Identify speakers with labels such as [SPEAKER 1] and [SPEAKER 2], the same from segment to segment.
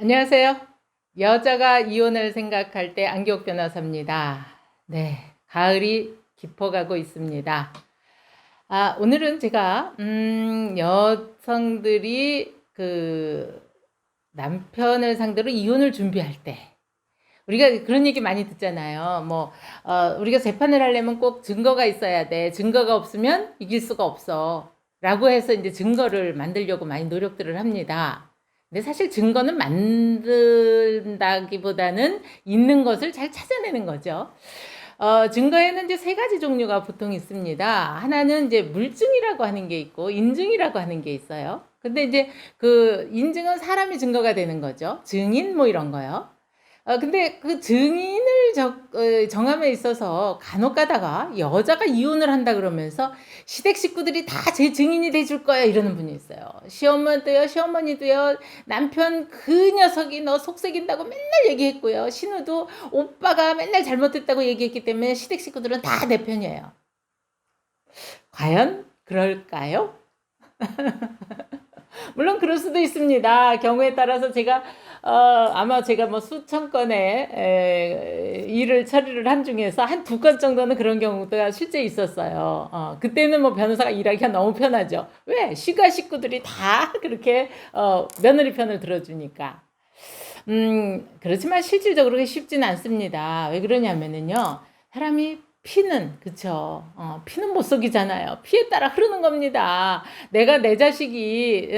[SPEAKER 1] 안녕하세요. 여자가 이혼을 생각할 때 안기옥 변호사입니다. 네, 가을이 깊어가고 있습니다. 오늘은 제가 여성들이 남편을 상대로 이혼을 준비할 때 우리가 그런 얘기 많이 듣잖아요. 우리가 재판을 하려면 꼭 증거가 있어야 돼. 증거가 없으면 이길 수가 없어. 라고 해서 이제 증거를 만들려고 많이 노력들을 합니다. 근데 사실 증거는 만든다기보다는 있는 것을 잘 찾아내는 거죠. 증거에는 이제 세 가지 종류가 보통 있습니다. 하나는 이제 물증이라고 하는 게 있고, 인증이라고 하는 게 있어요. 근데 이제 그 인증은 사람이 증거가 되는 거죠. 증인 뭐 이런 거요. 근데 그 증인을 정함에 있어서 간혹 가다가 여자가 이혼을 한다 그러면서 시댁 식구들이 다 제 증인이 돼줄 거야 이러는 분이 있어요. 시어머니도요, 시어머니도요, 남편 그 녀석이 너 속썩인다고 맨날 얘기했고요. 신우도 오빠가 맨날 잘못했다고 얘기했기 때문에 시댁 식구들은 다 내 편이에요. 과연 그럴까요? 물론 그럴 수도 있습니다. 경우에 따라서 아마 제가 뭐 수천 건의 일을 처리를 한 중에서 한 두 건 정도는 그런 경우가 실제 있었어요. 그때는 뭐 변호사가 일하기가 너무 편하죠. 왜? 시가 식구들이 다 그렇게 며느리 편을 들어주니까. 그렇지만 실질적으로 그게 쉽진 않습니다. 왜 그러냐면은요. 사람이 그쵸. 피는 못 속이잖아요. 피에 따라 흐르는 겁니다. 내가 내 자식이,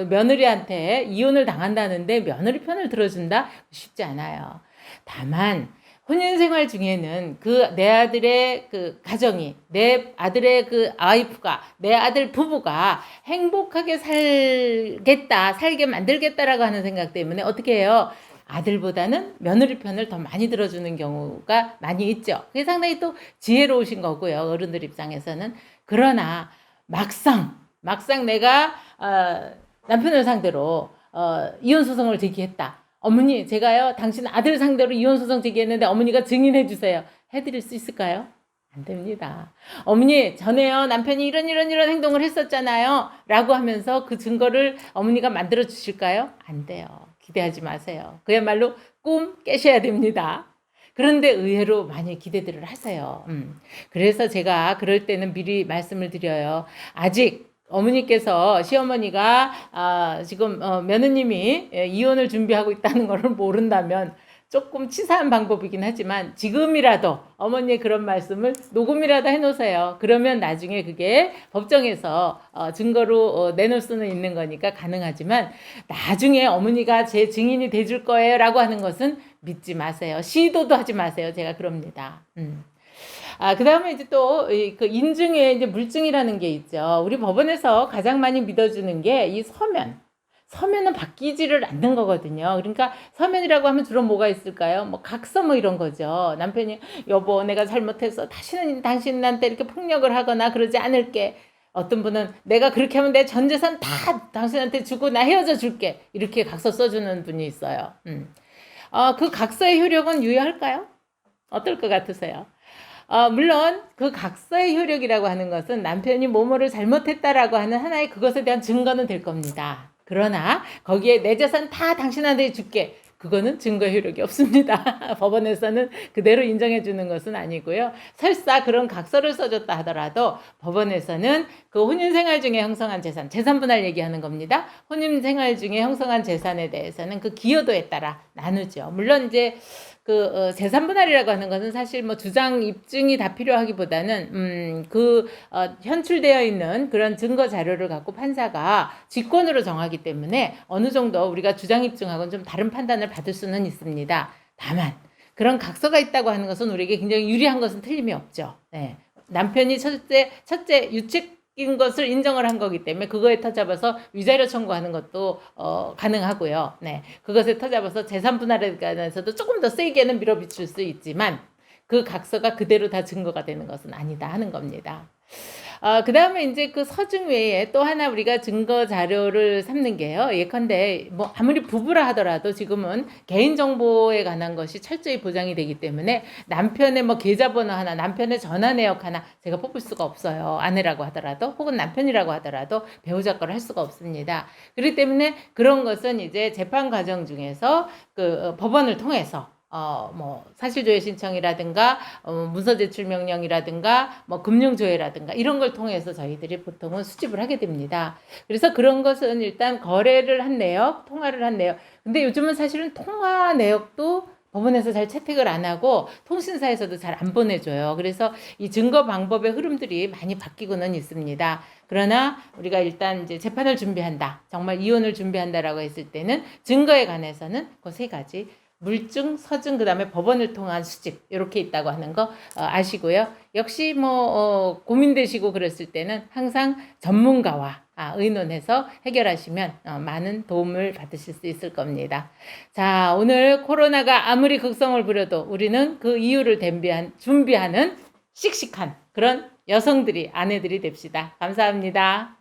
[SPEAKER 1] 며느리한테 이혼을 당한다는데 며느리 편을 들어준다? 쉽지 않아요. 다만, 혼인 생활 중에는 내 아들의 가정이, 내 아들의 와이프가, 내 아들 부부가 행복하게 살게 만들겠다라고 하는 생각 때문에 어떻게 해요? 아들보다는 며느리 편을 더 많이 들어주는 경우가 많이 있죠. 그게 상당히 또 지혜로우신 거고요. 어른들 입장에서는. 그러나 막상 내가 남편을 상대로 이혼 소송을 제기했다. 어머니, 제가요 당신 아들 상대로 이혼 소송 제기했는데 어머니가 증인해 주세요. 해드릴 수 있을까요? 안 됩니다. 어머니, 전에요 남편이 이런 행동을 했었잖아요. 라고 하면서 그 증거를 어머니가 만들어 주실까요? 안 돼요. 기대하지 마세요. 그야말로 꿈 깨셔야 됩니다. 그런데 의외로 많이 기대들을 하세요. 그래서 제가 그럴 때는 미리 말씀을 드려요. 아직 어머니께서 시어머니가 지금 며느님이 이혼을 준비하고 있다는 것을 모른다면 조금 치사한 방법이긴 하지만 지금이라도 어머니의 그런 말씀을 녹음이라도 해놓으세요. 그러면 나중에 그게 법정에서 증거로 내놓을 수는 있는 거니까 가능하지만 나중에 어머니가 제 증인이 돼줄 거예요 라고 하는 것은 믿지 마세요. 시도도 하지 마세요. 제가 그럽니다. 그 다음에 이제 또, 그 인증에 이제 물증이라는 게 있죠. 우리 법원에서 가장 많이 믿어주는 게 이 서면은 바뀌지를 않는 거거든요. 그러니까 서면이라고 하면 주로 뭐가 있을까요? 뭐 각서 뭐 이런 거죠. 남편이 여보 내가 잘못했어. 다시는 당신한테 이렇게 폭력을 하거나 그러지 않을게. 어떤 분은 내가 그렇게 하면 내 전 재산 다 당신한테 주고 나 헤어져 줄게. 이렇게 각서 써주는 분이 있어요. 그 각서의 효력은 유효할까요? 어떨 것 같으세요? 물론 그 각서의 효력이라고 하는 것은 남편이 뭐뭐를 잘못했다라고 하는 하나의 그것에 대한 증거는 될 겁니다. 그러나 거기에 내 재산 다 당신한테 줄게. 그거는 증거 효력이 없습니다. 법원에서는 그대로 인정해 주는 것은 아니고요. 설사 그런 각서를 써줬다 하더라도 법원에서는 그 혼인생활 중에 형성한 재산분할 얘기하는 겁니다. 혼인생활 중에 형성한 재산에 대해서는 그 기여도에 따라 나누죠. 물론 이제 재산분할이라고 하는 것은 사실 뭐 주장 입증이 다 필요하기보다는 현출되어 있는 그런 증거 자료를 갖고 판사가 직권으로 정하기 때문에 어느 정도 우리가 주장 입증하고는 좀 다른 판단을 받을 수는 있습니다. 다만 그런 각서가 있다고 하는 것은 우리에게 굉장히 유리한 것은 틀림이 없죠. 네. 남편이 첫째 유책인 것을 인정을 한 거기 때문에 그거에 터잡아서 위자료 청구하는 것도 가능하고요. 네. 그것에 터잡아서 재산 분할에 관해서도 조금 더 세게는 밀어붙일 수 있지만 그 각서가 그대로 다 증거가 되는 것은 아니다 하는 겁니다. 그다음에 이제 그 서증 외에 또 하나 우리가 증거 자료를 삼는 게요. 예컨대 뭐 아무리 부부라 하더라도 지금은 개인 정보에 관한 것이 철저히 보장이 되기 때문에 남편의 뭐 계좌번호 하나, 남편의 전화 내역 하나 제가 뽑을 수가 없어요. 아내라고 하더라도 혹은 남편이라고 하더라도 배우자 거를 할 수가 없습니다. 그렇기 때문에 그런 것은 이제 재판 과정 중에서 그 법원을 통해서 뭐 사실조회 신청이라든가 문서 제출 명령이라든가 뭐 금융조회라든가 이런 걸 통해서 저희들이 보통은 수집을 하게 됩니다. 그래서 그런 것은 일단 거래를 한 내역, 통화를 한 내역. 근데 요즘은 사실은 통화 내역도 법원에서 잘 채택을 안 하고 통신사에서도 잘 안 보내줘요. 그래서 이 증거 방법의 흐름들이 많이 바뀌고는 있습니다. 그러나 우리가 일단 이제 재판을 준비한다, 정말 이혼을 준비한다라고 했을 때는 증거에 관해서는 그 세 가지 물증, 서증, 그다음에 법원을 통한 수집 이렇게 있다고 하는 거 아시고요. 역시 뭐 고민되시고 그랬을 때는 항상 전문가와 의논해서 해결하시면 많은 도움을 받으실 수 있을 겁니다. 자, 오늘 코로나가 아무리 극성을 부려도 우리는 그 이유를 준비하는 씩씩한 그런 여성들이, 아내들이 됩시다. 감사합니다.